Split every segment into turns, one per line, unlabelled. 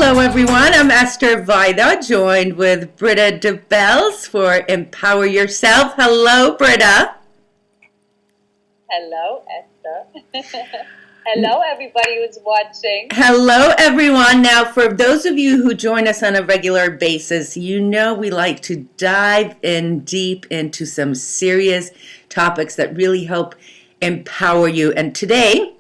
Hello, everyone. I'm Eszter Vajda, joined with Britta DeBells for Empower Yourself. Hello, Britta.
Hello, Eszter. Hello, everybody who's watching.
Hello, everyone. Now, for those of you who join us on a regular basis, you know we like to dive in deep into some serious topics that really help empower you. And today,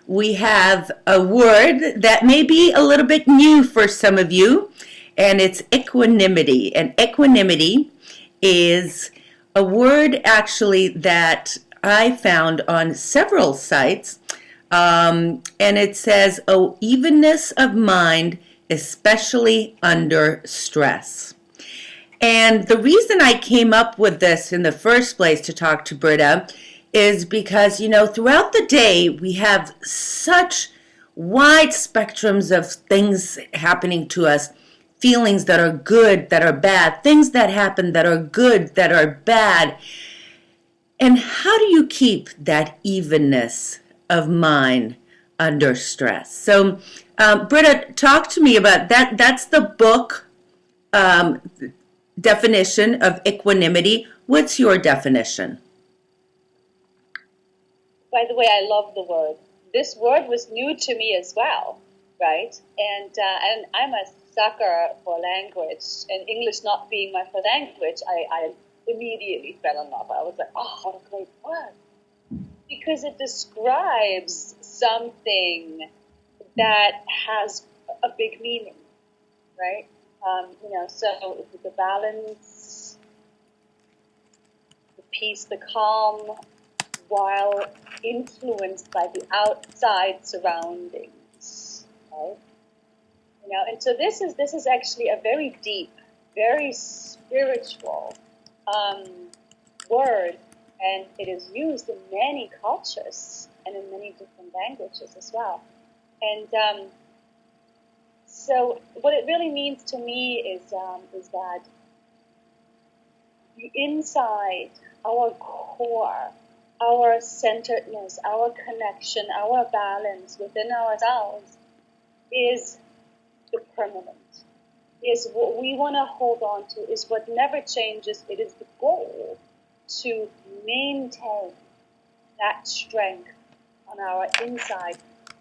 we have a word that may be a little bit new for some of you, and it's equanimity. And equanimity is a word actually that I found on several sites, and it says, "Oh, evenness of mind, especially under stress." And the reason I came up with this in the first place to talk to Britta is because, throughout the day, we have such wide spectrums of things happening to us, feelings that are good, that are bad, things that happen that are good, that are bad. And how do you keep that evenness of mind under stress? So, Britta, talk to me about that. That's the book definition of equanimity. What's your definition?
By the way, I love the word. This word was new to me as well, right? And I'm a sucker for language, and English not being my first language, I immediately fell in love. I was like, oh, what a great word. Because it describes something that has a big meaning, right? So the balance, the peace, the calm, while influenced by the outside surroundings, right? And so this is actually a very deep, very spiritual word, and it is used in many cultures and in many different languages as well. And so what it really means to me is that the inside, our core, our centeredness, our connection, our balance within ourselves is the permanent, is what we want to hold on to, is what never changes. It is the goal to maintain that strength on our inside.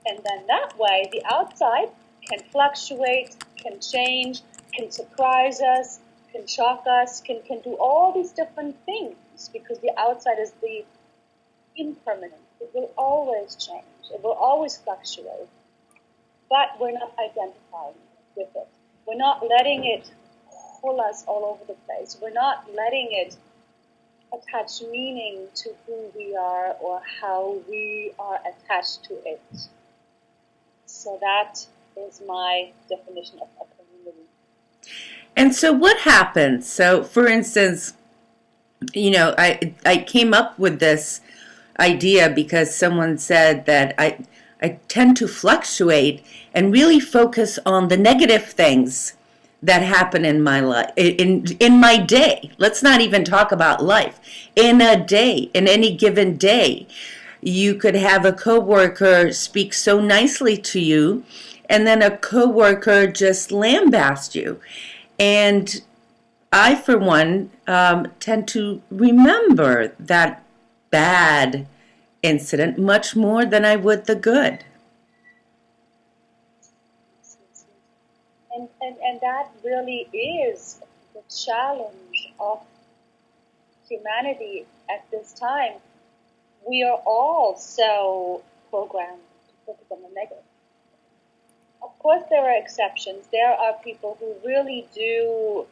And then that way, the outside can fluctuate, can change, can surprise us, can shock us, can do all these different things, because the outside is the impermanent. It will always change. It will always fluctuate. But we're not identifying with it. We're not letting it pull us all over the place. We're not letting it attach meaning to who we are or how we are attached to it. So that is my definition of equanimity.
And so what happens? So, for instance, I came up with this idea because someone said that I tend to fluctuate and really focus on the negative things that happen in my life, in my day. Let's not even talk about life. In a day, in any given day, you could have a coworker speak so nicely to you, and then a coworker just lambast you. And I, for one, tend to remember that bad incident much more than I would the good.
And that really is the challenge of humanity at this time. We are all so programmed to focus on the negative. Of course, there are exceptions. There are people who really do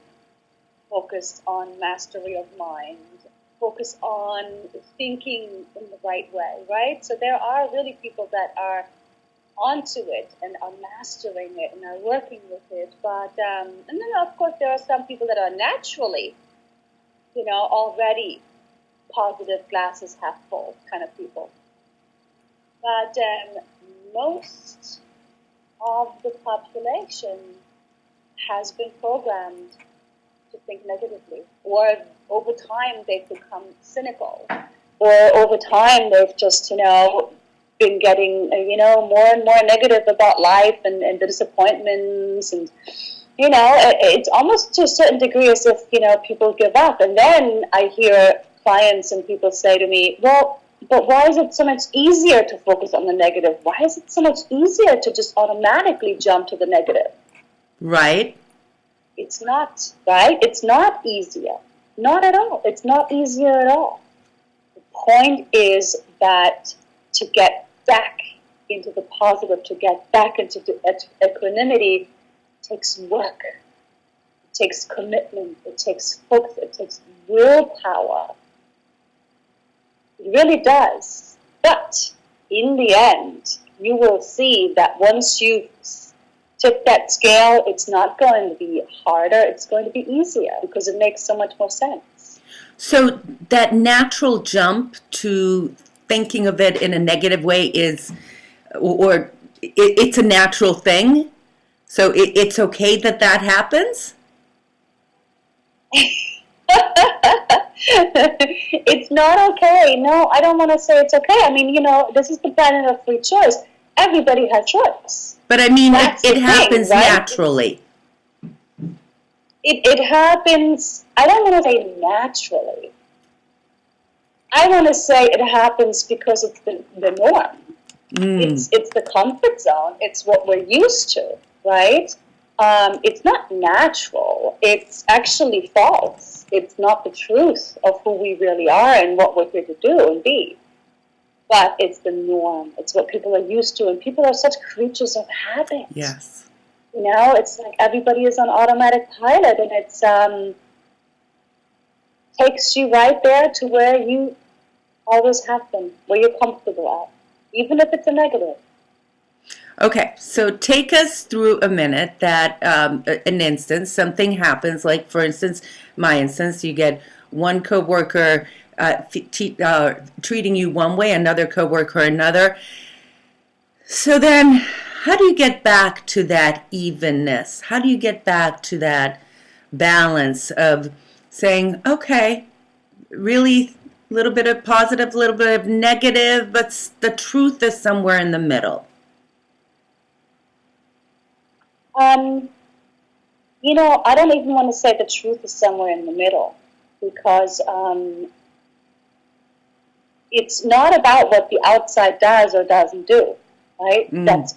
focus on mastery of mind, focus on thinking in the right way, right? So there are really people that are onto it and are mastering it and are working with it. But and then of course there are some people that are naturally, already positive, glasses half full kind of people. But most of the population has been programmed to think negatively, or over time they've become cynical, or over time they've just, been getting, more and more negative about life and the disappointments, and it's almost to a certain degree as if people give up. And then I hear clients and people say to me, well, but why is it so much easier to focus on the negative? Why is it so much easier to just automatically jump to the negative?
Right.
It's not, right? It's not easier. Not at all. It's not easier at all. The point is that to get back into the positive, to get back into the equanimity, takes work. It takes commitment. It takes focus. It takes willpower. It really does. But in the end, you will see that once you tip that scale, it's not going to be harder. It's going to be easier because it makes so much more sense.
So that natural jump to thinking of it in a negative way is, or it's a natural thing? So it's okay that happens?
It's not okay. No, I don't want to say it's okay. I mean, this is the planet of free choice. Everybody has choice.
But I mean, it happens right? Naturally.
It happens, I don't want to say naturally. I want to say it happens because it's the norm. It's the comfort zone. It's what we're used to, right? It's not natural. It's actually false. It's not the truth of who we really are and what we're here to do and be. But it's the norm. It's what people are used to. And people are such creatures of habit.
Yes.
It's like everybody is on automatic pilot. And it's takes you right there to where you always have been, where you're comfortable at, even if it's a negative.
Okay, so take us through a minute that an instance, something happens, like for instance, my instance, you get one coworker treating you one way, another coworker another. So then, how do you get back to that evenness? How do you get back to that balance of saying, okay, really a little bit of positive, a little bit of negative, but the truth is somewhere in the middle?
I don't even want to say the truth is somewhere in the middle, because it's not about what the outside does or doesn't do, right? That's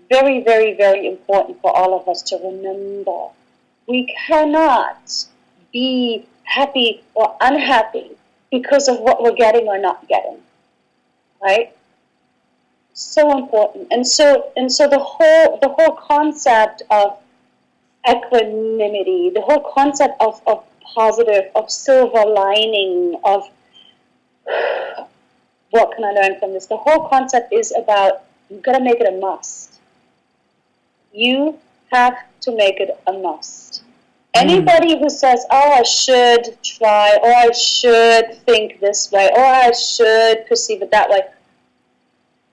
very, very, very important for all of us to remember. We cannot be happy or unhappy because of what we're getting or not getting, right? So important. And so the whole concept of equanimity, the whole concept of positive, of silver lining, of what can I learn from this? The whole concept is about, you've got to make it a must. You have to make it a must. Anybody who says, oh, I should try, or I should think this way, or I should perceive it that way,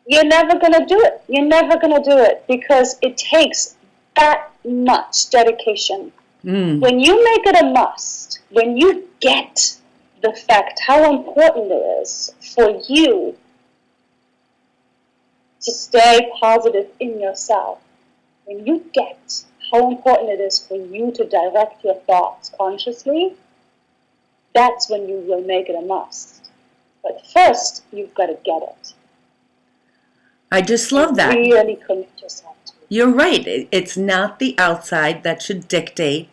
you're never going to do it. You're never going to do it, because it takes that much dedication. When you make it a must, when you get the fact how important it is for you to stay positive in yourself, when you get how important it is for you to direct your thoughts consciously, that's when you will make it a must. But first, you've got to get it.
I just love that.
Really commit yourself to it.
You're right. It's not the outside that should dictate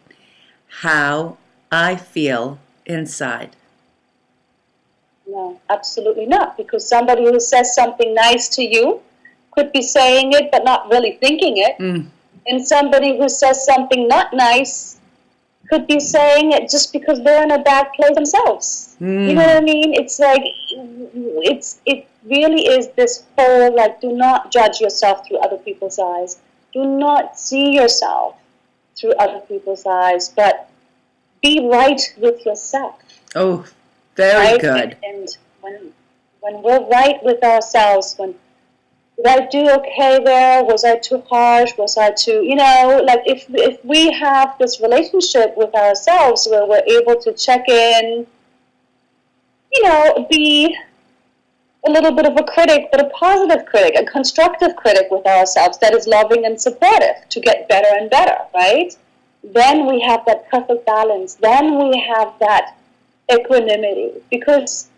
how I feel inside.
No, absolutely not. Because somebody who says something nice to you could be saying it but not really thinking it. And somebody who says something not nice could be saying it just because they're in a bad place themselves. You know what I mean? It's like, it really is this whole, like, do not judge yourself through other people's eyes. Do not see yourself through other people's eyes, but be right with yourself.
Oh, very right? Good.
And when we're right with ourselves, did I do okay there? Was I too harsh? Was I too, like if we have this relationship with ourselves where we're able to check in, be a little bit of a critic, but a positive critic, a constructive critic with ourselves that is loving and supportive to get better and better, right? Then we have that perfect balance. Then we have that equanimity, because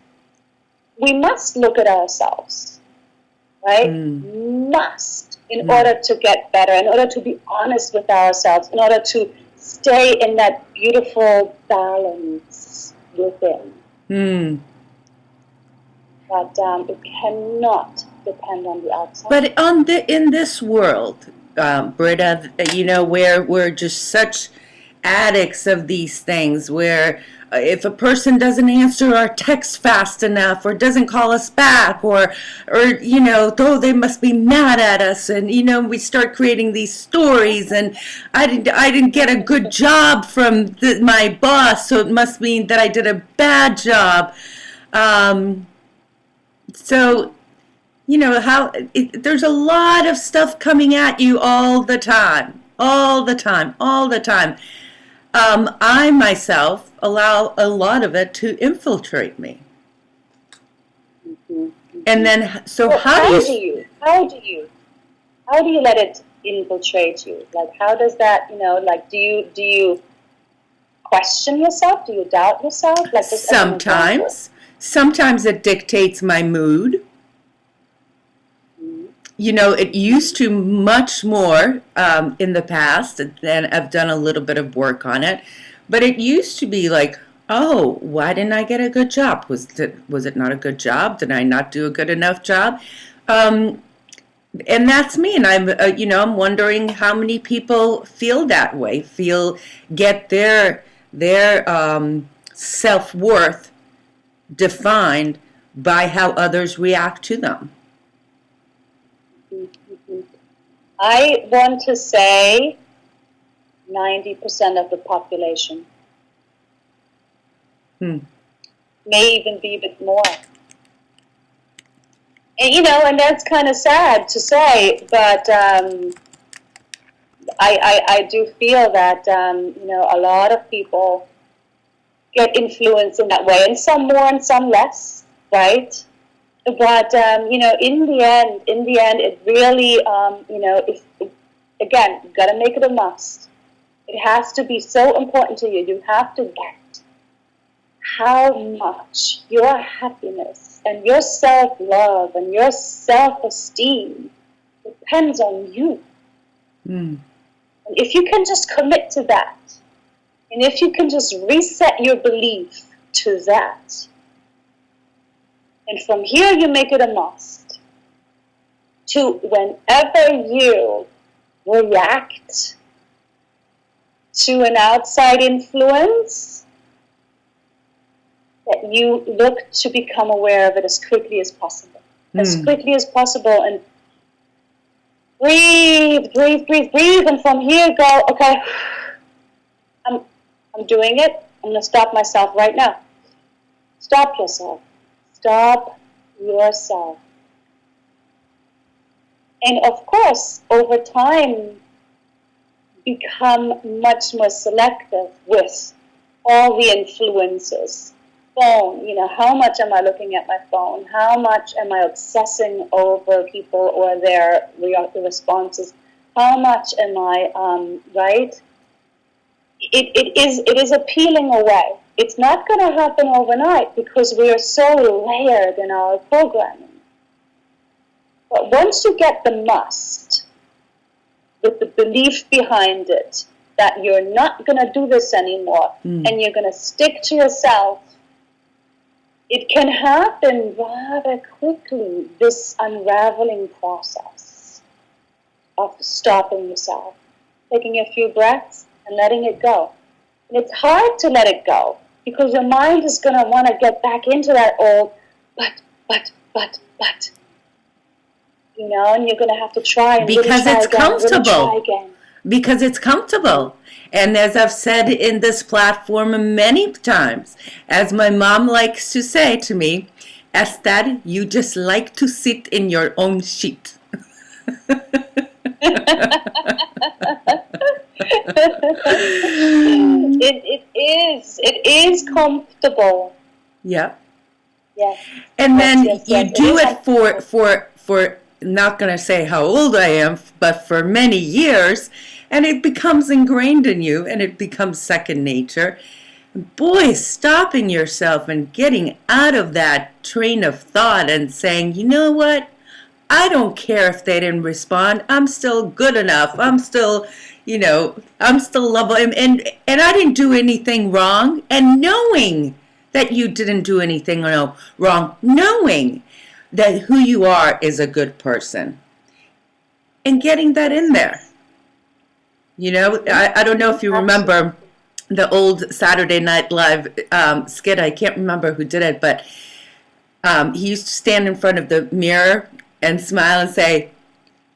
we must look at ourselves, right? Must, in order to get better, in order to be honest with ourselves, in order to stay in that beautiful balance within. But it cannot depend on the outside.
But in this world, Britta, where we're just such addicts of these things, where if a person doesn't answer our text fast enough, or doesn't call us back, or though they must be mad at us, and we start creating these stories, and I didn't get a good job from my boss, so it must mean that I did a bad job. So, there's a lot of stuff coming at you all the time. I myself allow a lot of it to infiltrate me. And then, so how do you
let it infiltrate you? Like, how does that, do you question yourself? Do you doubt yourself? Like,
Sometimes it dictates my mood. It used to much more in the past, and I've done a little bit of work on it. But it used to be like, oh, why didn't I get a good job? Was it not a good job? Did I not do a good enough job? And that's me. And I'm wondering how many people feel that way, get their self-worth defined by how others react to them.
I want to say 90% of the population. May even be a bit more. And and that's kind of sad to say, but I do feel that a lot of people get influenced in that way, and some more and some less, right? But in the end, it really, again, you've got to make it a must. It has to be so important to you. You have to get how much your happiness and your self-love and your self-esteem depends on you. And if you can just commit to that, and if you can just reset your belief to that, and from here you make it a must, to whenever you react to an outside influence, that you look to become aware of it as quickly as possible. As quickly as possible, and breathe, and from here go, okay, I'm doing it. I'm going to stop myself right now. Stop yourself. Stop yourself. And of course, over time, become much more selective with all the influences. Phone, how much am I looking at my phone? How much am I obsessing over people or their responses? How much am I, right? It is a peeling away. It's not going to happen overnight because we are so layered in our programming. But once you get the must, with the belief behind it, that you're not going to do this anymore, and you're going to stick to yourself, it can happen rather quickly, this unraveling process of stopping yourself, taking a few breaths and letting it go. And it's hard to let it go, because your mind is going to want to get back into that old, but, and you're going to have to try and
because
really
it's
try
comfortable.
Really try again.
Because it's comfortable. And as I've said in this platform many times, as my mom likes to say to me, Eszter, you just like to sit in your own shit. It
is comfortable.
Yeah.
Yes.
And
Yes,
then
yes,
you
yes.
do
is
it for not going to say how old I am, but for many years, and it becomes ingrained in you, and it becomes second nature. Boy, stopping yourself and getting out of that train of thought and saying, you know what? I don't care if they didn't respond. I'm still good enough. I'm still, I'm still lovable. And I didn't do anything wrong. And knowing that you didn't do anything wrong, knowing that who you are is a good person, and getting that in there. I don't know if you remember the old Saturday Night Live skit. I can't remember who did it, but he used to stand in front of the mirror and smile and say,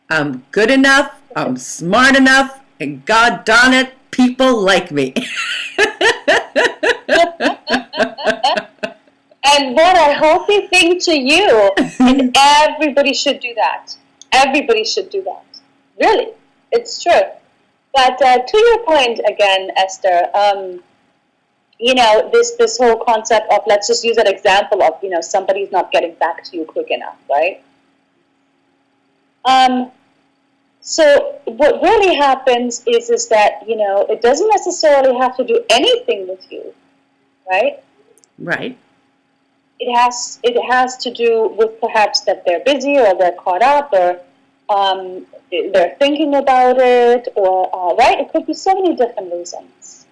I'm good enough, I'm smart enough, and God darn it, people like me.
And what a healthy thing to you. And everybody should do that. Everybody should do that. Really, it's true. But to your point again, Esther, this whole concept of, let's just use that example of, somebody's not getting back to you quick enough, right? So what really happens is that, it doesn't necessarily have to do anything with you, right?
Right.
It has to do with perhaps that they're busy or they're caught up or they're thinking about it or, right? It could be so many different reasons.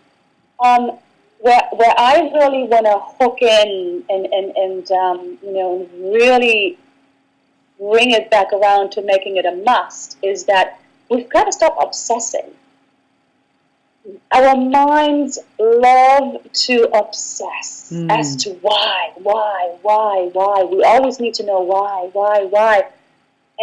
Where I really want to hook in and really bring it back around to making it a must is that we've got to stop obsessing. Our minds love to obsess as to why. We always need to know why.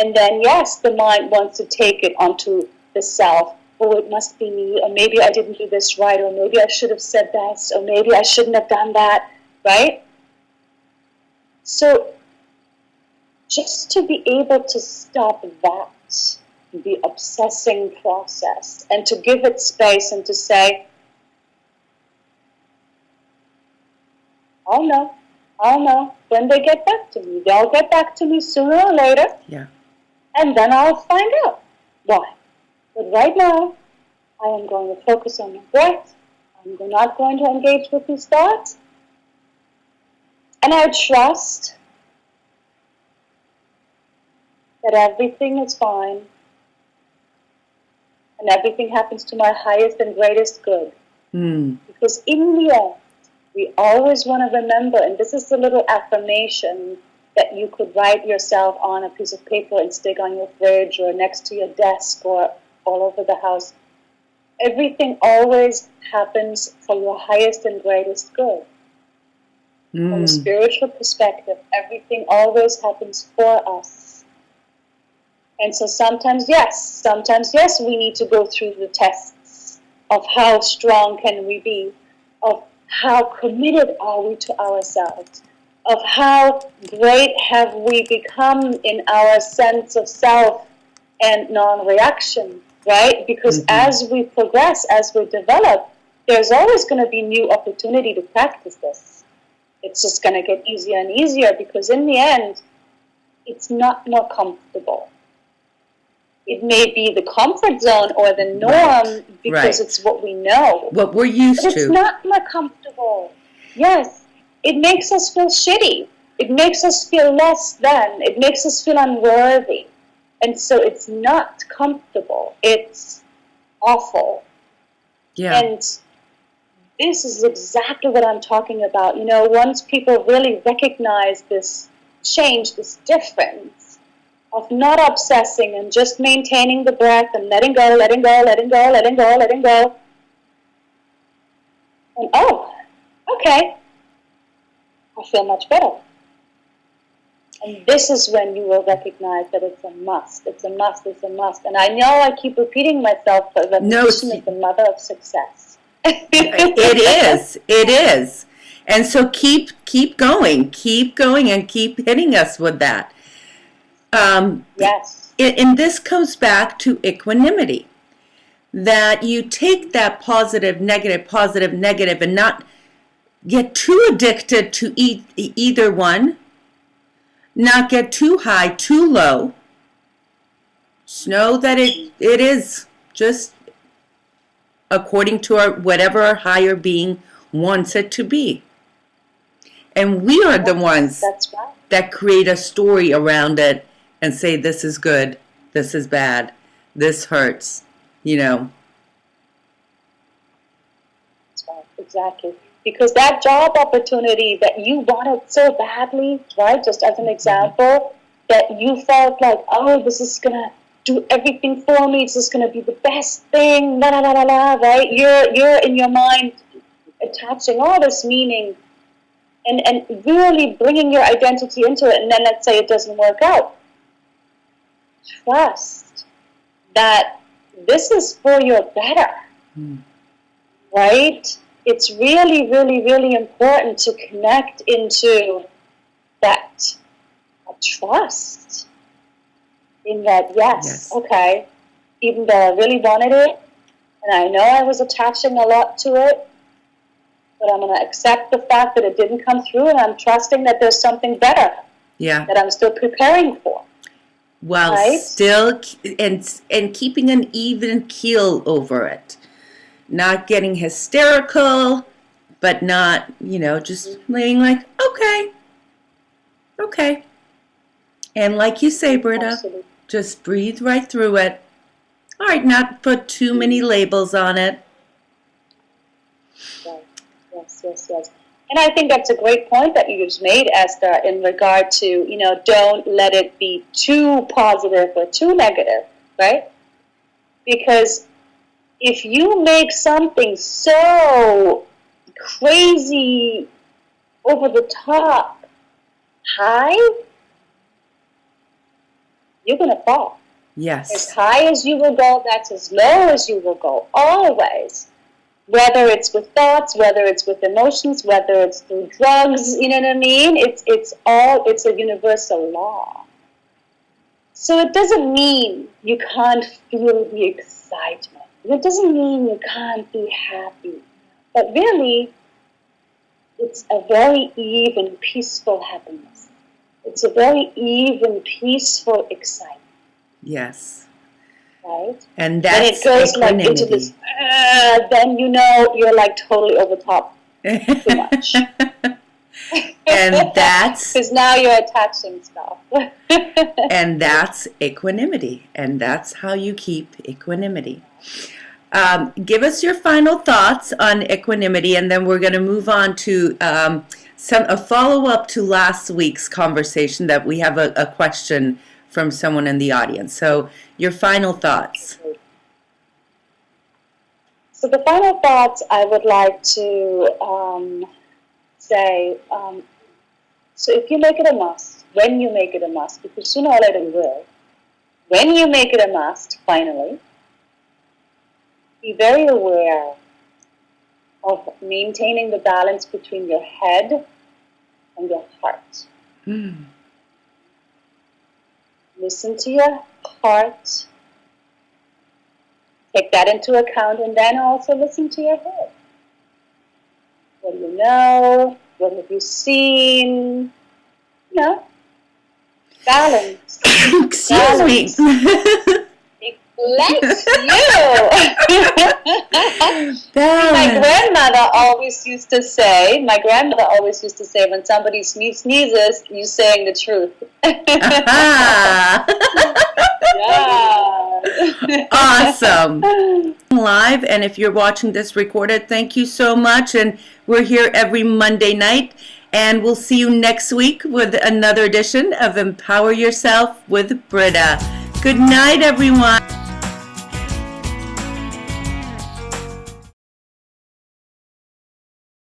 And then, yes, the mind wants to take it onto the self. Oh, it must be me, or maybe I didn't do this right, or maybe I should have said this, or maybe I shouldn't have done that, right? So, just to be able to stop that, the obsessing process, and to give it space and to say, I'll know. When they get back to me, they'll get back to me sooner or later.
Yeah.
And then I'll find out why. But right now, I am going to focus on my breath. I'm not going to engage with these thoughts. And I trust that everything is fine. And everything happens to my highest and greatest good. Because in the end, we always want to remember, and this is the little affirmation that you could write yourself on a piece of paper and stick on your fridge or next to your desk or all over the house. Everything always happens for your highest and greatest good. From a spiritual perspective, everything always happens for us. And so sometimes, yes, we need to go through the tests of how strong can we be, of how committed are we to ourselves, of how great have we become in our sense of self and non-reaction, right? Because as we progress, as we develop, there's always going to be new opportunity to practice this. It's just going to get easier and easier because in the end, it's not more comfortable. It may be the comfort zone or the norm because it's what we know.
What we're used to.
But it's not more comfortable. Yes. It makes us feel shitty. It makes us feel less than. It makes us feel unworthy. And so it's not comfortable. It's awful.
Yeah.
And this is exactly what I'm talking about. Once people really recognize this change, this difference of not obsessing and just maintaining the breath and letting go. And okay, I feel much better. And this is when you will recognize that it's a must. It's a must. And I know I keep repeating myself, but repetition is the mother of success.
It is. And so keep going, and keep hitting us with that.
Yes.
And this comes back to equanimity. That you take that positive, negative, and not get too addicted to either one, not get too high, too low. Just know that it is just according to whatever our higher being wants it to be. And we are the ones that create a story around it and say, this is good, this is bad, this hurts,
That's right, exactly. Because that job opportunity that you wanted so badly, right, just as an example, that you felt like, oh, this is going to do everything for me, this is going to be the best thing, la la la la la, right? You're in your mind attaching all this meaning and really bringing your identity into it, and then let's say it doesn't work out. Trust that this is for your better, right? It's really, really, really important to connect into that trust in that, yes, okay, even though I really wanted it, and I know I was attaching a lot to it, but I'm going to accept the fact that it didn't come through, and I'm trusting that there's something better that I'm still preparing for.
While still, and keeping an even keel over it. Not getting hysterical, but not, just laying like, okay. And like you say, Britta, just breathe right through it. All right, not put too many labels on it.
Right. Yes. And I think that's a great point that you just made, Eszter, in regard to, don't let it be too positive or too negative, right? Because if you make something so crazy, over the top, high, you're going to fall.
Yes.
As high as you will go, that's as low as you will go, always. Whether it's with thoughts, whether it's with emotions, whether it's through drugs, you know what I mean? It's a universal law. So it doesn't mean you can't feel the excitement. It doesn't mean you can't be happy. But really, it's a very even, peaceful happiness. It's a very even, peaceful excitement.
Yes.
Right?
And that's
when it goes like into this, then you're like totally over top too much.
And that's
because now you're attaching stuff.
And that's equanimity, and that's how you keep equanimity. Give us your final thoughts on equanimity, and then we're going to move on to a follow-up to last week's conversation that we have a question from someone in the audience. So your final thoughts.
So the final thoughts I would like to say, so if you make it a must, when you make it a must, because sooner or later you will, when you make it a must, finally, be very aware of maintaining the balance between your head and your heart. Listen to your heart. Take that into account, and then also listen to your head. What do you know? What have you seen? Balance.
Excuse me.
Bless you. My grandmother always used to say, when somebody sneezes, you're saying the truth.
Awesome. Live, and if you're watching this recorded, thank you so much. And we're here every Monday night, and we'll see you next week with another edition of Empower Yourself with Britta. Good night, everyone.